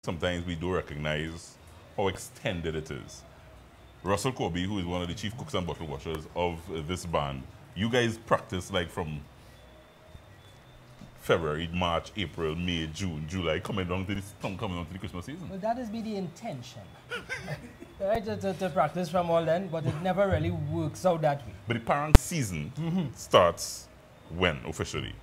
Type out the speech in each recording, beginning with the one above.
sometimes we do recognize how extended it is. Russell Corbie, who is one of the chief cooks and bottle washers of this band, you guys practice like from February, March, April, May, June, July, coming down to the Christmas season. Well, that has been the intention. Right, to practice from all then, but it never really works out that way. But the parang season starts when officially?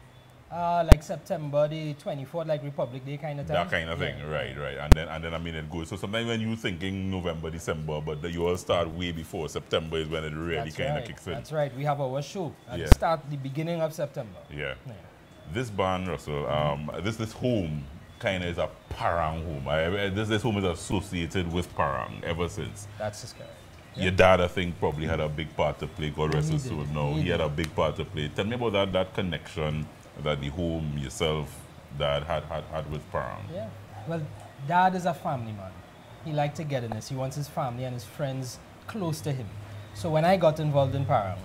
Like September the 24th, like Republic Day kind of time. That kind of thing, right. And then I mean it goes. So sometimes when you're thinking November, December, but you all start way before September is when it really kind of kicks in. That's right. We have our show at the beginning of September. Yeah. This band, Russell, this home kind of is a parang home. This home is associated with parang ever since. That's just correct. Your dad, I think, probably had a big part to play. God rest his soul. No, he had a big part to play. Tell me about that connection that the home, yourself, Dad had with parang. Yeah. Well, Dad is a family man. He liked togetherness. He wants his family and his friends close to him. So when I got involved in parang,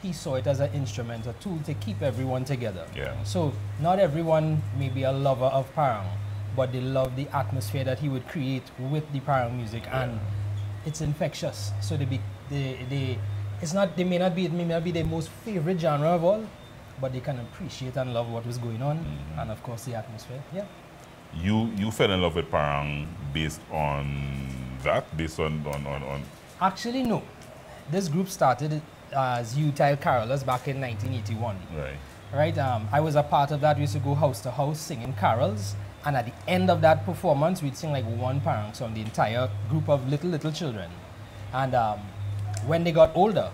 he saw it as an instrument, a tool to keep everyone together. Yeah. So not everyone may be a lover of parang, but they love the atmosphere that he would create with the parang music, and it's infectious. So it may not be their most favorite genre of all, but they can appreciate and love what was going on, and of course the atmosphere. Yeah. You fell in love with parang based on that, based on. Actually, no. This group started as Utile Carolers back in 1981. Right. Right. I was a part of that. We used to go house to house singing carols, and at the end of that performance, we'd sing like one parang song, the entire group of little children. And when they got older,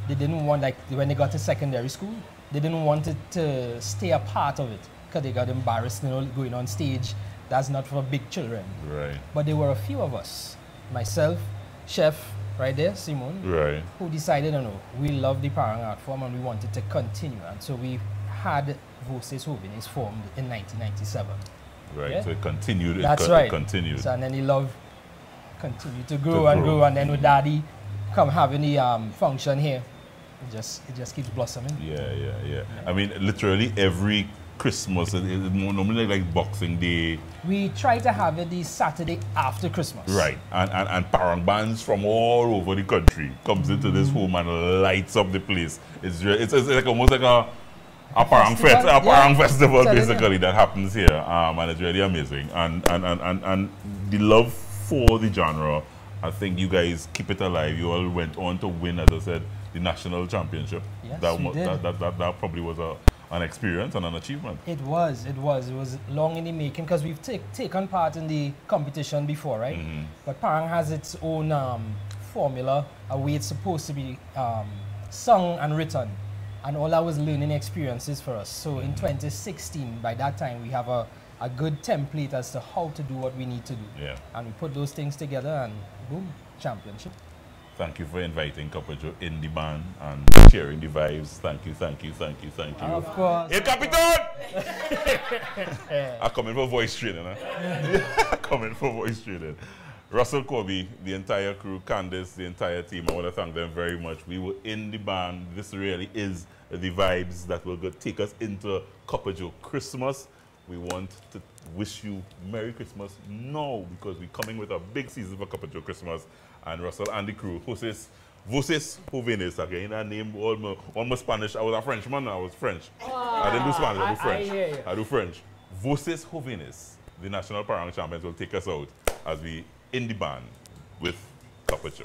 they didn't want, like when they got to secondary school, they didn't want it to stay a part of it because they got embarrassed, going on stage. That's not for big children. Right. But there were a few of us, myself, Chef, right there, Simon, right, who decided, we love the parang art form and we wanted to continue. And so we had Voces Jovenes formed in 1997. Right, yeah? so it continued. That's right. It continued. So, and then the love continued to grow and grow. And then with Daddy come having the function here, it just keeps blossoming. Yeah. I mean, literally every Christmas, it's normally like Boxing Day. We try to have it the Saturday after Christmas. Right, and parang bands from all over the country comes into this home and lights up the place. It's like almost like a parang festival basically that happens here, and it's really amazing. And the love for the genre, I think you guys keep it alive. You all went on to win, as I said, the national championship. Yes, that probably was an experience and an achievement. It was long in the making because we've taken part in the competition before, right? But parang has its own formula, a way it's supposed to be sung and written, and all that was learning experiences for us. So in 2016, by that time, we have a good template as to how to do what we need to do. Yeah. And we put those things together and boom, championship. Thank you for inviting Capajo in the band and sharing the vibes. Thank you. Of course. Hey, Capitan! I'm coming for voice training. I'm coming for voice training. Russell Corbie, the entire crew, Candice, the entire team, I want to thank them very much. We were in the band. This really is the vibes that will take us into Capajo Christmas. We want to wish you Merry Christmas now because we're coming with a big season for Capajo Christmas. And Russell and the crew, Voces Jovenes, again, that name, almost Spanish. I was a Frenchman, I was French. I didn't do Spanish, I do French. I do French. Voces Jovenes, the national parang champions, will take us out as we in the band with Capajo.